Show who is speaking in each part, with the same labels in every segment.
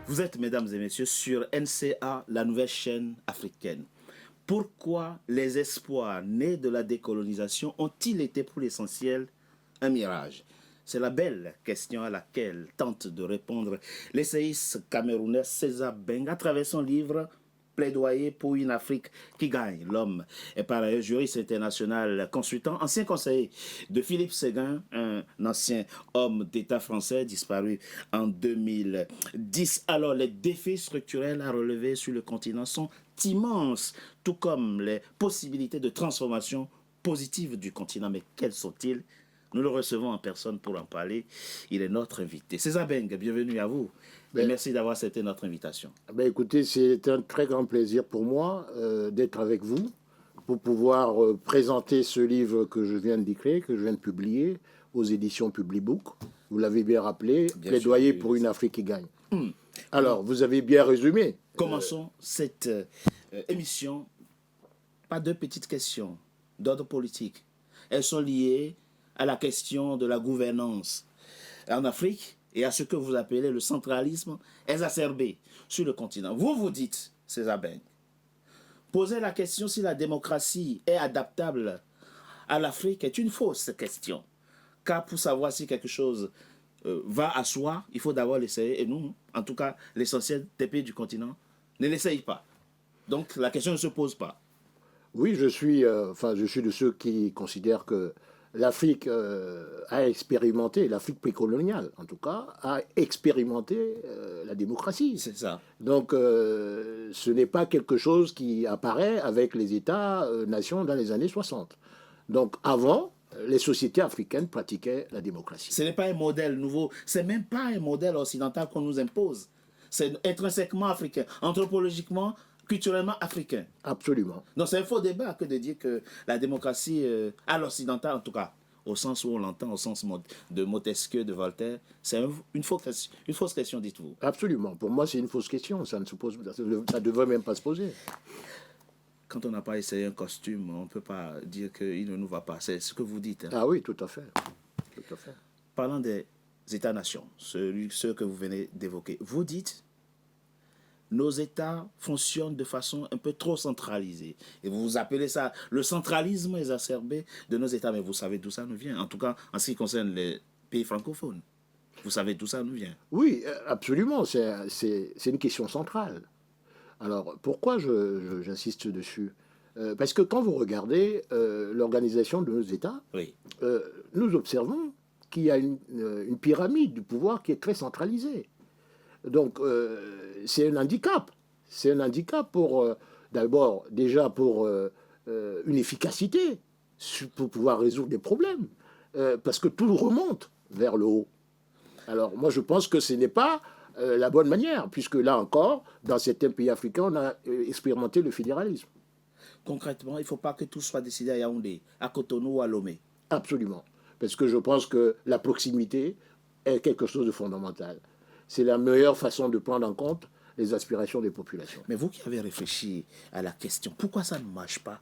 Speaker 1: Vous êtes, mesdames et messieurs, sur NCA, la nouvelle chaîne africaine. Pourquoi les espoirs nés de la décolonisation ont-ils été pour l'essentiel un mirage? C'est la belle question à laquelle tente de répondre l'essayiste camerounais César Beng à travers son livre Plaidoyer pour une Afrique qui gagne. L'homme est par ailleurs juriste international, consultant, ancien conseiller de Philippe Séguin, un ancien homme d'État français disparu en 2010. Alors, les défis structurels à relever sur le continent sont immenses, tout comme les possibilités de transformation positive du continent. Mais quels sont-ils? Nous le recevons en personne pour en parler. Il est notre invité. César Beng, bienvenue à vous. Et merci d'avoir accepté notre invitation.
Speaker 2: Écoutez, c'est un très grand plaisir pour moi d'être avec vous pour pouvoir présenter ce livre que je viens d'écrire, que je viens de publier aux éditions Publibook. Vous l'avez bien rappelé, Plaidoyer pour une Afrique qui gagne. Alors, vous avez bien résumé.
Speaker 1: Commençons cette émission par deux petites questions d'ordre politique. Elles sont liées à la question de la gouvernance en Afrique et à ce que vous appelez le centralisme exacerbé sur le continent. Vous vous dites, César Beng, poser la question si la démocratie est adaptable à l'Afrique est une fausse question. Car pour savoir si quelque chose va à soi, il faut d'abord l'essayer. Et nous, en tout cas, l'essentiel des pays du continent, ne l'essaye pas. Donc la question ne se pose pas.
Speaker 2: Oui, je suis de ceux qui considèrent que l'Afrique a expérimenté, l'Afrique précoloniale en tout cas, a expérimenté la démocratie.
Speaker 1: C'est ça.
Speaker 2: Donc ce n'est pas quelque chose qui apparaît avec les États-nations dans les années 60. Donc avant, les sociétés africaines pratiquaient la démocratie.
Speaker 1: Ce n'est pas un modèle nouveau, c'est même pas un modèle occidental qu'on nous impose. C'est intrinsèquement africain, anthropologiquement, culturellement africain.
Speaker 2: Absolument.
Speaker 1: Donc c'est un faux débat que de dire que la démocratie, à l'occidental en tout cas, au sens où on l'entend, au sens de Montesquieu, de Voltaire, c'est une fausse question, dites-vous.
Speaker 2: Absolument. Pour moi, c'est une fausse question. Ça ne devrait même pas se poser.
Speaker 1: Quand on n'a pas essayé un costume, on ne peut pas dire qu'il ne nous va pas. C'est ce que vous dites. Hein.
Speaker 2: Ah oui, tout à fait. Tout à fait.
Speaker 1: Parlant des États-nations, ceux que vous venez d'évoquer, vous dites nos États fonctionnent de façon un peu trop centralisée. Et vous appelez ça le centralisme exacerbé de nos États. Mais vous savez d'où ça nous vient. En tout cas, en ce qui concerne les pays francophones. Vous savez d'où ça nous vient.
Speaker 2: Oui, absolument. C'est une question centrale. Alors, pourquoi j'insiste dessus? Parce que quand vous regardez l'organisation de nos États,
Speaker 1: oui.
Speaker 2: Nous observons qu'il y a une pyramide du pouvoir qui est très centralisée. Donc, c'est un handicap. C'est un handicap pour, d'abord, déjà pour une efficacité, pour pouvoir résoudre des problèmes. Parce que tout remonte vers le haut. Alors, moi, je pense que ce n'est pas la bonne manière, puisque là encore, dans certains pays africains, on a expérimenté le fédéralisme.
Speaker 1: Concrètement, il ne faut pas que tout soit décidé à Yaoundé, à Cotonou ou à Lomé.
Speaker 2: Absolument. Parce que je pense que la proximité est quelque chose de fondamental. C'est la meilleure façon de prendre en compte les aspirations des populations.
Speaker 1: Mais vous qui avez réfléchi à la question, pourquoi ça ne marche pas?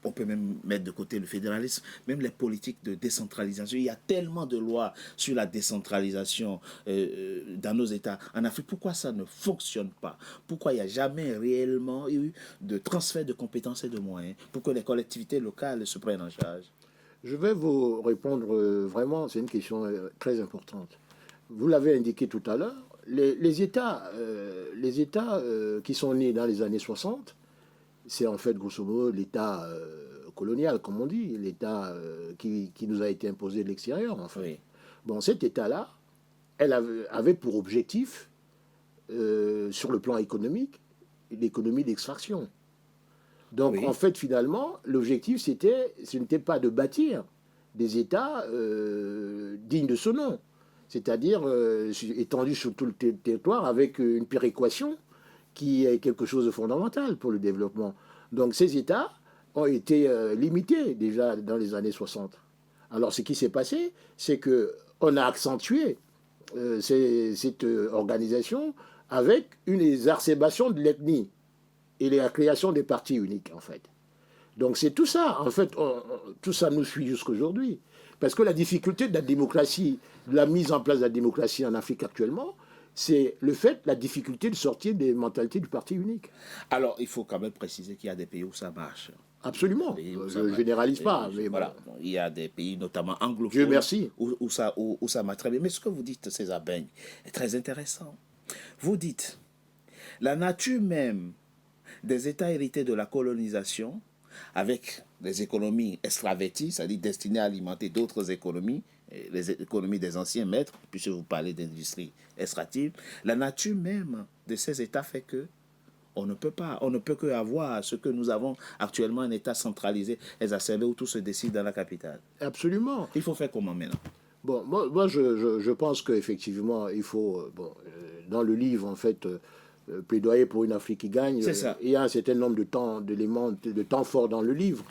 Speaker 1: On peut même mettre de côté le fédéralisme, même les politiques de décentralisation. Il y a tellement de lois sur la décentralisation dans nos États en Afrique. Pourquoi ça ne fonctionne pas? Pourquoi il n'y a jamais réellement eu de transfert de compétences et de moyens pour que les collectivités locales se prennent en charge?
Speaker 2: Je vais vous répondre vraiment, c'est une question très importante. Vous l'avez indiqué tout à l'heure, les États qui sont nés dans les années 60, c'est en fait grosso modo l'État colonial, comme on dit, l'État qui nous a été imposé de l'extérieur, en fait.
Speaker 1: Oui.
Speaker 2: Bon, cet État-là, elle avait pour objectif, sur le plan économique, l'économie d'extraction. Donc, oui. En fait, finalement, l'objectif, ce n'était pas de bâtir des États dignes de ce nom, c'est-à-dire étendus sur tout le territoire avec une péréquation qui est quelque chose de fondamental pour le développement. Donc, ces États ont été limités déjà dans les années 60. Alors, ce qui s'est passé, c'est qu'on a accentué cette organisation avec une exacerbation de l'ethnie et la création des partis uniques, en fait. Donc c'est tout ça, en fait, tout ça nous suit jusqu'aujourd'hui. Parce que la difficulté de la démocratie, de la mise en place de la démocratie en Afrique actuellement, c'est le fait, la difficulté de sortir des mentalités du parti unique.
Speaker 1: Alors, il faut quand même préciser qu'il y a des pays où ça marche.
Speaker 2: Absolument. Je ne généralise pas. Mais
Speaker 1: voilà. Bon. Il y a des pays, notamment anglophones,
Speaker 2: Dieu merci.
Speaker 1: Où ça marche très bien. Mais ce que vous dites, César Beigne, est très intéressant. Vous dites, la nature même des États hérités de la colonisation, avec les économies extraverties, c'est-à-dire destinées à alimenter d'autres économies, les économies des anciens maîtres, puisque vous parlez d'industrie extractive, la nature même de ces États fait que on ne peut que avoir ce que nous avons actuellement, un État centralisé, exacerbé, où tout se décide dans la capitale.
Speaker 2: Absolument.
Speaker 1: Il faut faire comment maintenant?
Speaker 2: Bon, moi je pense qu'effectivement, il faut, dans le livre, en fait, plaidoyer pour une Afrique qui gagne, il y a un certain nombre d'éléments, de temps forts dans le livre.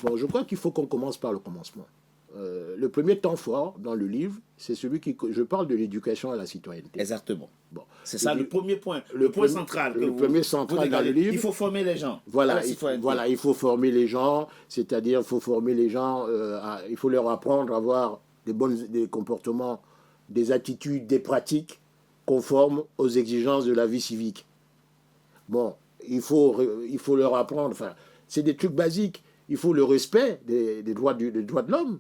Speaker 2: Bon, je crois qu'il faut qu'on commence par le commencement. Le premier temps fort dans le livre, c'est celui je parle de l'éducation à la citoyenneté.
Speaker 1: Exactement. Bon, c'est ça le premier point, le point central.
Speaker 2: Le premier central dans le livre.
Speaker 1: Il faut former les gens.
Speaker 2: Voilà, il faut former les gens, c'est-à-dire il faut former les gens, il faut leur apprendre à avoir des comportements, des attitudes, des pratiques conformes aux exigences de la vie civique. Bon, il faut leur apprendre, enfin, c'est des trucs basiques. Il faut le respect des droits de l'homme.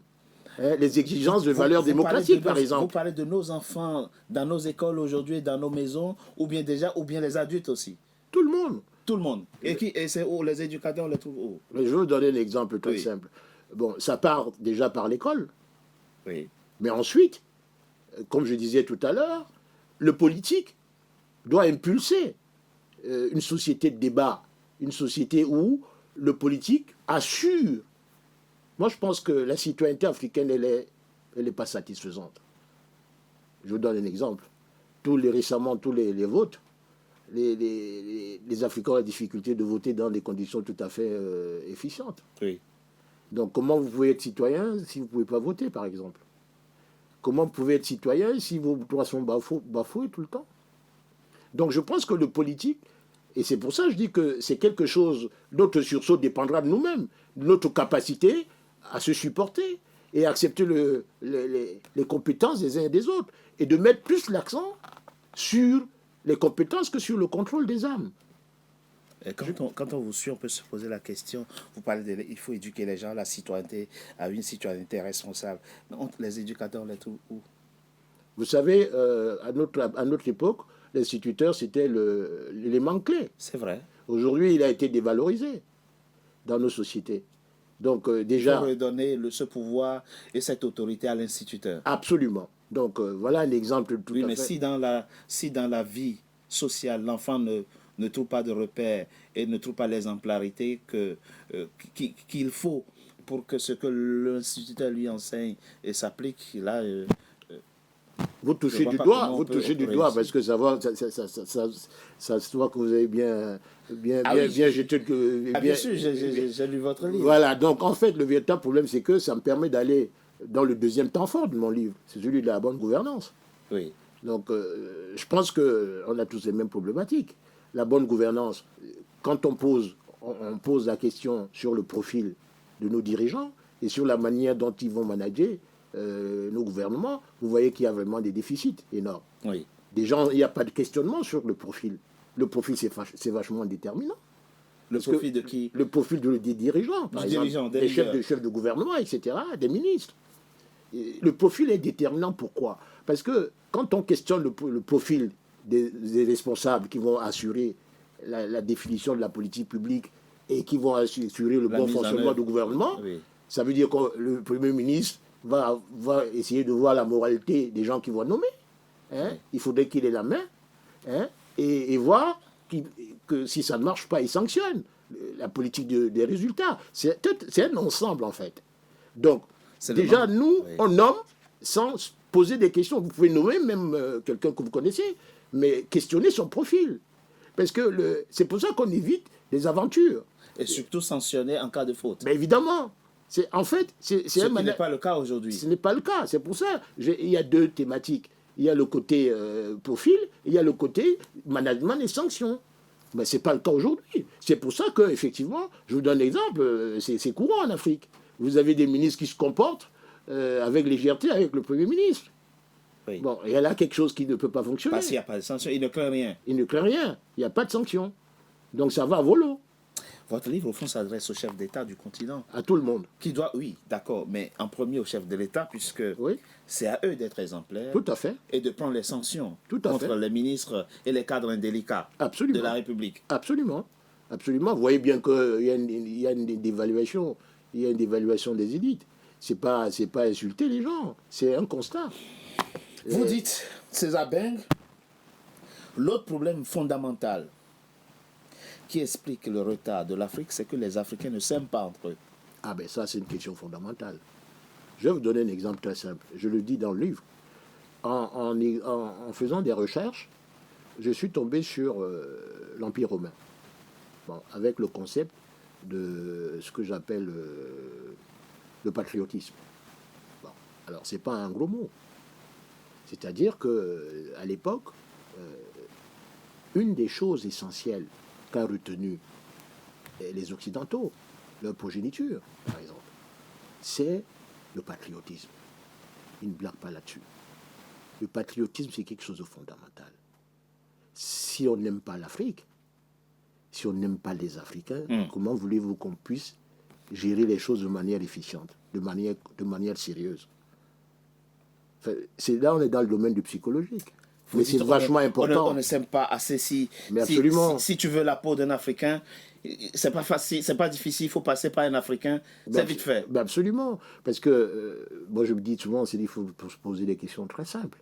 Speaker 2: Les exigences de valeurs démocratiques, par exemple.
Speaker 1: Vous parlez de nos enfants dans nos écoles aujourd'hui, dans nos maisons, ou bien les adultes aussi.
Speaker 2: Tout le monde.
Speaker 1: Tout le monde. Et c'est où les éducateurs, on les trouve où?
Speaker 2: Mais je vais vous donner un exemple très simple. Bon, ça part déjà par l'école.
Speaker 1: Oui.
Speaker 2: Mais ensuite, comme je disais tout à l'heure, le politique doit impulser une société de débat, une société où le politique assure. Moi, je pense que la citoyenneté africaine, elle est pas satisfaisante. Je vous donne un exemple. Récemment, tous les votes, les Africains ont la difficulté de voter dans des conditions tout à fait efficientes.
Speaker 1: Oui.
Speaker 2: Donc, comment vous pouvez être citoyen si vous ne pouvez pas voter, par exemple? Comment vous pouvez être citoyen si vos droits sont bafoués tout le temps? Donc, je pense que le politique, et c'est pour ça que je dis que c'est quelque chose, notre sursaut dépendra de nous-mêmes, de notre capacité à se supporter et accepter les compétences des uns et des autres, et de mettre plus l'accent sur les compétences que sur le contrôle des âmes.
Speaker 1: Et quand on vous suit, on peut se poser la question, vous parlez il faut éduquer les gens à une citoyenneté responsable. Les éducateurs, on les trouve où?
Speaker 2: Vous savez, à notre époque, l'instituteur, c'était l'élément clé.
Speaker 1: C'est vrai.
Speaker 2: Aujourd'hui, il a été dévalorisé dans nos sociétés. Donc déjà...
Speaker 1: Il faut redonner ce pouvoir et cette autorité à l'instituteur.
Speaker 2: Absolument. Donc voilà un exemple tout à fait...
Speaker 1: Oui, mais si dans la vie sociale, l'enfant ne trouve pas de repères et ne trouve pas l'exemplarité qu'il faut pour que ce que l'instituteur lui enseigne s'applique, là...
Speaker 2: Vous touchez du doigt, parce que ça se voit que vous avez bien jeté...
Speaker 1: bien sûr, j'ai lu votre livre.
Speaker 2: Voilà, donc en fait, le véritable problème, c'est que ça me permet d'aller dans le deuxième temps fort de mon livre, c'est celui de la bonne gouvernance.
Speaker 1: Oui.
Speaker 2: Donc, je pense qu'on a tous les mêmes problématiques. La bonne gouvernance, quand on pose la question sur le profil de nos dirigeants et sur la manière dont ils vont manager nos gouvernements, vous voyez qu'il y a vraiment des déficits énormes.
Speaker 1: Oui.
Speaker 2: Des gens, il n'y a pas de questionnement sur le profil. Le profil, c'est vachement déterminant.
Speaker 1: Le profil de qui?
Speaker 2: Le profil des dirigeants, par exemple, des chefs de gouvernement, etc., des ministres. Et le profil est déterminant. Pourquoi? Parce que quand on questionne le profil des responsables qui vont assurer la définition de la politique publique et qui vont assurer le bon fonctionnement du gouvernement, oui. Ça veut dire que le Premier ministre va essayer de voir la moralité des gens qui vont nommer. Hein? Il faudrait qu'il ait la main, hein? et voir que si ça ne marche pas, il sanctionne la politique des résultats. C'est un ensemble, en fait. Donc, déjà, nous, oui. On nomme sans poser des questions. Vous pouvez nommer même quelqu'un que vous connaissez, mais questionner son profil. Parce que c'est pour ça qu'on évite les aventures.
Speaker 1: Et surtout sanctionner en cas de faute.
Speaker 2: Mais évidemment. Ce qui
Speaker 1: n'est pas le cas aujourd'hui.
Speaker 2: Ce n'est pas le cas. C'est pour ça il y a deux thématiques. Il y a le côté profil, et il y a le côté management et sanctions. Mais ce n'est pas le cas aujourd'hui. C'est pour ça qu'effectivement, je vous donne un exemple, c'est courant en Afrique. Vous avez des ministres qui se comportent avec légèreté avec le Premier ministre.
Speaker 1: Oui.
Speaker 2: Bon, il y a là quelque chose qui ne peut pas fonctionner.
Speaker 1: Parce qu'il n'y a pas de sanction, il ne craint rien.
Speaker 2: Il ne craint rien. Il n'y a pas de sanction. Donc ça va à volo.
Speaker 1: Votre livre, au fond, s'adresse au chef d'État du continent.
Speaker 2: À tout le monde.
Speaker 1: Qui doit, oui, d'accord, mais en premier au chef de l'État, puisque
Speaker 2: Oui.
Speaker 1: c'est à eux d'être exemplaires.
Speaker 2: Tout à fait.
Speaker 1: Et de prendre les sanctions
Speaker 2: Tout à
Speaker 1: contre
Speaker 2: fait.
Speaker 1: les ministres et les cadres indélicats
Speaker 2: Absolument.
Speaker 1: de la République.
Speaker 2: Absolument. Absolument. Vous voyez bien qu'il y a une dévaluation. Il y a une dévaluation des élites. C'est pas insulter les gens. C'est un constat.
Speaker 1: Vous dites, César Beng, l'autre problème fondamental qui explique le retard de l'Afrique, c'est que les Africains ne s'aiment pas entre eux.
Speaker 2: Ah ben ça, c'est une question fondamentale. Je vais vous donner un exemple très simple. Je le dis dans le livre. En faisant des recherches, je suis tombé sur l'Empire romain. Bon, avec le concept de ce que j'appelle le patriotisme. Bon, alors, ce n'est pas un gros mot. C'est-à-dire qu'à l'époque, une des choses essentielles qu'a retenu les Occidentaux, leur progéniture, par exemple, c'est le patriotisme. Ils ne blaguent pas là-dessus. Le patriotisme, c'est quelque chose de fondamental. Si on n'aime pas l'Afrique, si on n'aime pas les Africains, comment voulez-vous qu'on puisse gérer les choses de manière efficiente, de manière sérieuse? Enfin, là, on est dans le domaine du psychologique. Mais c'est vachement important.
Speaker 1: On ne s'aime pas assez. Si tu veux la peau d'un Africain, c'est pas facile, c'est pas difficile, il faut passer par un Africain, c'est vite fait.
Speaker 2: Ben absolument. Parce que, moi je me dis souvent, il faut se poser des questions très simples.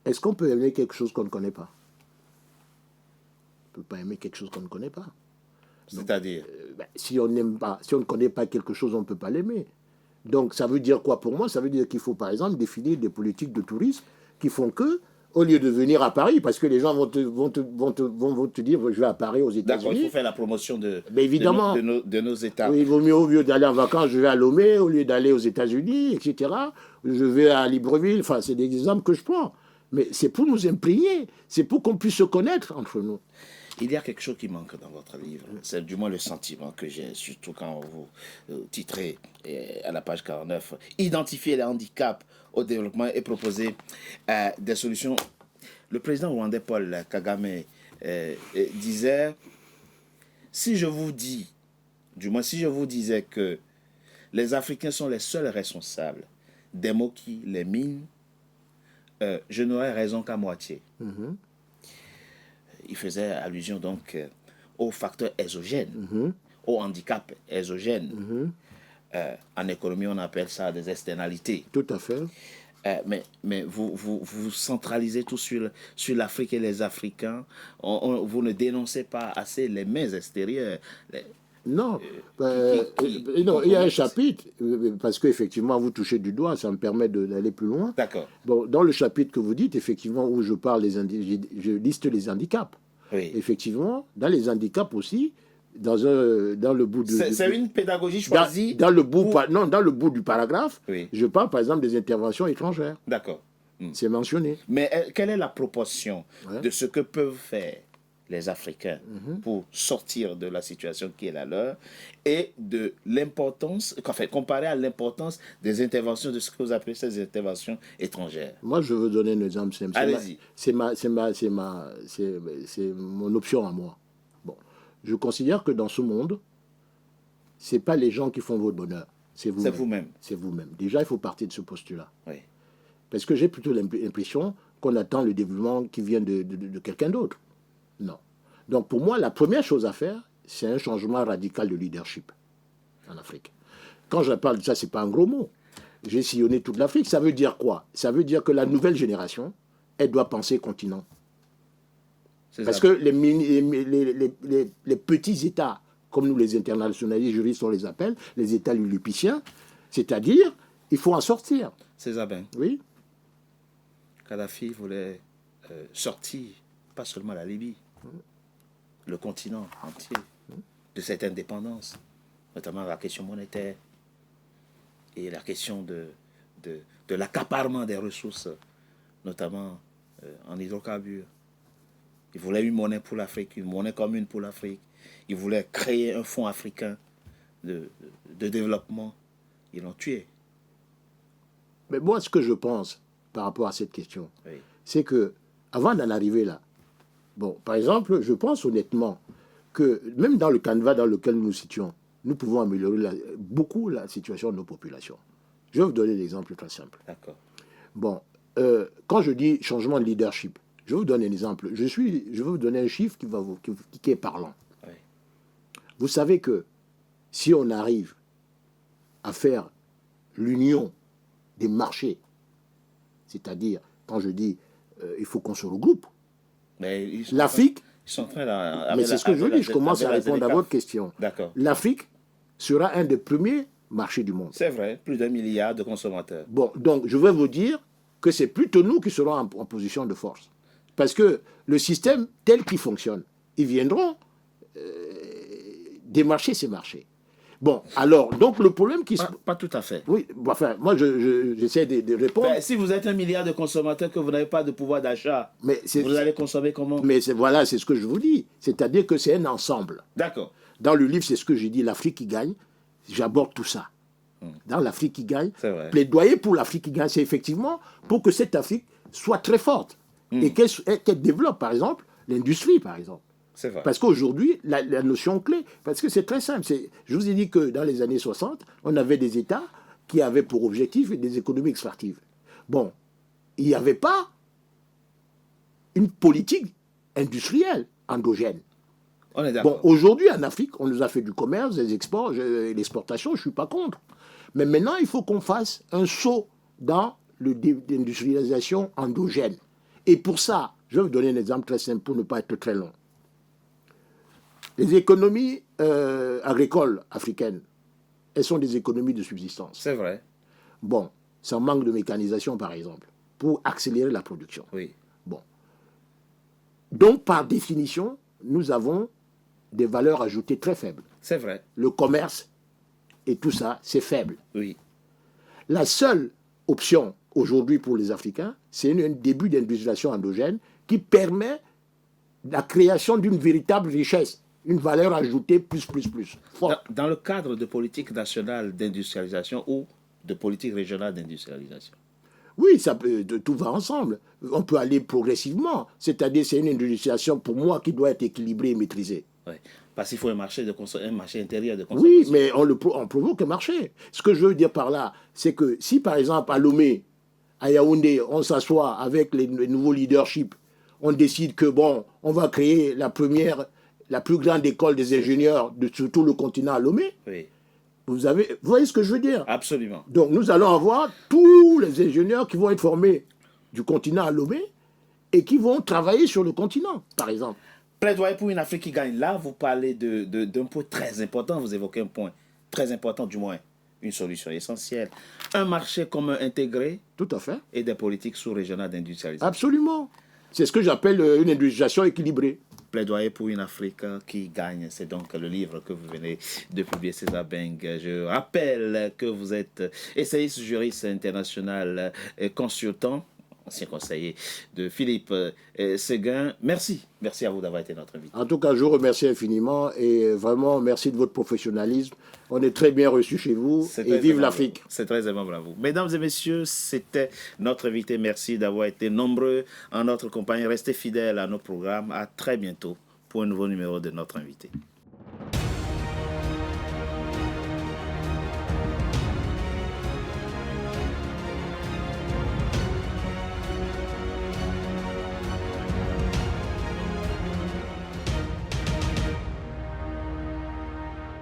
Speaker 2: Est-ce qu'on peut aimer quelque chose qu'on ne connaît pas? On ne peut pas aimer quelque chose qu'on ne connaît pas.
Speaker 1: C'est-à-dire
Speaker 2: si on n'aime pas, si on ne connaît pas quelque chose, on ne peut pas l'aimer. Donc ça veut dire quoi pour moi? Ça veut dire qu'il faut par exemple définir des politiques de tourisme qui font que, au lieu de venir à Paris, parce que les gens vont te dire je vais à Paris aux États-Unis.
Speaker 1: D'accord, il faut faire la promotion de nos États.
Speaker 2: Oui, il vaut mieux, au lieu d'aller en vacances, je vais à Lomé, au lieu d'aller aux États-Unis, etc. Je vais à Libreville, enfin c'est des exemples que je prends. Mais c'est pour nous imprégner, c'est pour qu'on puisse se connaître entre nous.
Speaker 1: Il y a quelque chose qui manque dans votre livre, c'est du moins le sentiment que j'ai, surtout quand vous titrez à la page 49, identifier les handicaps au développement et proposer des solutions. Le président rwandais Paul Kagame disait, si je vous disais que les Africains sont les seuls responsables des maux qui les minent, je n'aurais raison qu'à moitié. Il faisait allusion donc aux facteurs exogènes, aux handicaps exogènes. En économie, on appelle ça des externalités.
Speaker 2: Tout à fait.
Speaker 1: Mais vous centralisez tout sur l'Afrique et les Africains. Vous ne dénoncez pas assez les mains extérieures.
Speaker 2: Non, non, il y a un chapitre, parce qu'effectivement, vous touchez du doigt, ça me permet d'aller plus loin.
Speaker 1: D'accord.
Speaker 2: Bon, dans le chapitre que vous dites, effectivement, où je parle, je liste les handicaps.
Speaker 1: Oui.
Speaker 2: Effectivement, dans les handicaps aussi, dans le bout de...
Speaker 1: C'est une pédagogie choisie
Speaker 2: dans le bout, non, dans le bout du paragraphe,
Speaker 1: oui.
Speaker 2: Je parle par exemple des interventions étrangères.
Speaker 1: D'accord.
Speaker 2: C'est mentionné.
Speaker 1: Mais quelle est la proportion de ce que peuvent faire les Africains pour sortir de la situation qui est la leur et de l'importance, enfin, comparé à l'importance des interventions, de ce que vous appelez ces interventions étrangères?
Speaker 2: Moi, je veux donner un exemple simple.
Speaker 1: Allez-y.
Speaker 2: C'est mon option à moi. Bon, je considère que dans ce monde, c'est pas les gens qui font votre bonheur, c'est vous-même.
Speaker 1: C'est vous-même.
Speaker 2: C'est vous-même. Déjà, il faut partir de ce postulat.
Speaker 1: Oui.
Speaker 2: Parce que j'ai plutôt l'impression qu'on attend le développement qui vient de quelqu'un d'autre. Non. Donc pour moi, la première chose à faire, c'est un changement radical de leadership en Afrique. Quand je parle de ça, ce n'est pas un gros mot. J'ai sillonné toute l'Afrique. Ça veut dire quoi? Ça veut dire que la nouvelle génération, elle doit penser continent. Parce que les petits États, comme nous les internationalistes juristes on les appelle, les États lilliputiens, c'est-à-dire, il faut en sortir.
Speaker 1: César Beng.
Speaker 2: Oui.
Speaker 1: Kadhafi voulait sortir, pas seulement la Libye, le continent entier, de cette indépendance, notamment la question monétaire et la question de l'accaparement des ressources, notamment en hydrocarbures. Il voulait une monnaie pour l'Afrique, une monnaie commune pour l'Afrique. Il voulait créer un fonds africain de développement. Ils l'ont tué.
Speaker 2: Mais moi, ce que je pense, par rapport à cette question.
Speaker 1: Oui.
Speaker 2: C'est que, avant d'en arriver là, bon, par exemple, je pense honnêtement que même dans le canevas dans lequel nous nous situons, nous pouvons améliorer beaucoup la situation de nos populations. Je vais vous donner l'exemple très simple.
Speaker 1: D'accord.
Speaker 2: Bon, quand je dis changement de leadership, je vais vous donner un exemple. Je vais vous donner un chiffre qui est parlant.
Speaker 1: Oui.
Speaker 2: Vous savez que si on arrive à faire l'union des marchés, c'est-à-dire, quand je dis il faut qu'on se regroupe, l'Afrique, mais c'est ce que je dis, je commence à répondre à votre question.
Speaker 1: D'accord.
Speaker 2: L'Afrique sera un des premiers marchés du monde.
Speaker 1: C'est vrai, plus d'1 milliard de consommateurs.
Speaker 2: Bon, donc je vais vous dire que c'est plutôt nous qui serons en position de force. Parce que le système tel qu'il fonctionne, ils viendront démarcher ces marchés. Bon, alors, donc le problème qui...
Speaker 1: Pas tout à fait.
Speaker 2: Oui, enfin, moi j'essaie de répondre.
Speaker 1: Ben, si vous êtes 1 milliard de consommateurs, que vous n'avez pas de pouvoir d'achat, vous allez consommer comment?
Speaker 2: Mais voilà, c'est ce que je vous dis. C'est-à-dire que c'est un ensemble.
Speaker 1: D'accord.
Speaker 2: Dans le livre, c'est ce que j'ai dit, l'Afrique qui gagne. J'aborde tout ça. Dans l'Afrique qui gagne, plaidoyer pour l'Afrique qui gagne, c'est effectivement pour que cette Afrique soit très forte et qu'elle développe, par exemple, l'industrie, par exemple.
Speaker 1: C'est vrai.
Speaker 2: Parce qu'aujourd'hui, la notion clé, parce que c'est très simple, je vous ai dit que dans les années 60, on avait des États qui avaient pour objectif des économies extractives. Bon, il n'y avait pas une politique industrielle endogène.
Speaker 1: On est d'accord.
Speaker 2: Bon, aujourd'hui, en Afrique, on nous a fait du commerce, des exports, l'exportation, je ne suis pas contre. Mais maintenant, il faut qu'on fasse un saut dans l'industrialisation endogène. Et pour ça, je vais vous donner un exemple très simple pour ne pas être très long. Les économies agricoles africaines, elles sont des économies de subsistance.
Speaker 1: C'est vrai.
Speaker 2: Bon, ça manque de mécanisation, par exemple, pour accélérer la production.
Speaker 1: Oui.
Speaker 2: Bon. Donc, par définition, nous avons des valeurs ajoutées très faibles.
Speaker 1: C'est vrai.
Speaker 2: Le commerce et tout ça, c'est faible.
Speaker 1: Oui.
Speaker 2: La seule option aujourd'hui pour les Africains, c'est un début d'industrialisation endogène qui permet la création d'une véritable richesse, une valeur ajoutée plus.
Speaker 1: Dans le cadre de politique nationale d'industrialisation ou de politique régionale d'industrialisation.
Speaker 2: Oui, tout va ensemble. On peut aller progressivement. C'est-à-dire, c'est une industrialisation, pour moi, qui doit être équilibrée et maîtrisée.
Speaker 1: Oui. Parce qu'il faut un marché intérieur de consommation.
Speaker 2: Oui, mais on provoque un marché. Ce que je veux dire par là, c'est que si, par exemple, à Lomé, à Yaoundé, on s'assoit avec les nouveaux leaderships, on décide que, bon, on va créer la plus grande école des ingénieurs de tout le continent à Lomé.
Speaker 1: Oui.
Speaker 2: Vous voyez ce que je veux dire?
Speaker 1: Absolument.
Speaker 2: Donc, nous allons avoir tous les ingénieurs qui vont être formés du continent à Lomé et qui vont travailler sur le continent, par exemple.
Speaker 1: Plaidoyer pour une Afrique qui gagne. Là, vous parlez d'un point très important. Vous évoquez un point très important, du moins une solution essentielle. Un marché commun intégré.
Speaker 2: Tout à fait.
Speaker 1: Et des politiques sous-régionales d'industrialisation.
Speaker 2: Absolument. C'est ce que j'appelle une industrialisation équilibrée.
Speaker 1: Plaidoyer pour une Afrique qui gagne. C'est donc le livre que vous venez de publier, César Beng. Je rappelle que vous êtes essayiste, juriste international, consultant, ancien conseiller de Philippe Séguin. Merci à vous d'avoir été notre invité.
Speaker 2: En tout cas, je vous remercie infiniment et vraiment merci de votre professionnalisme. On est très bien reçus chez vous et vive l'Afrique.
Speaker 1: C'est très aimable à vous. Mesdames et messieurs, c'était notre invité. Merci d'avoir été nombreux en notre compagnie. Restez fidèles à nos programmes. À très bientôt pour un nouveau numéro de notre invité.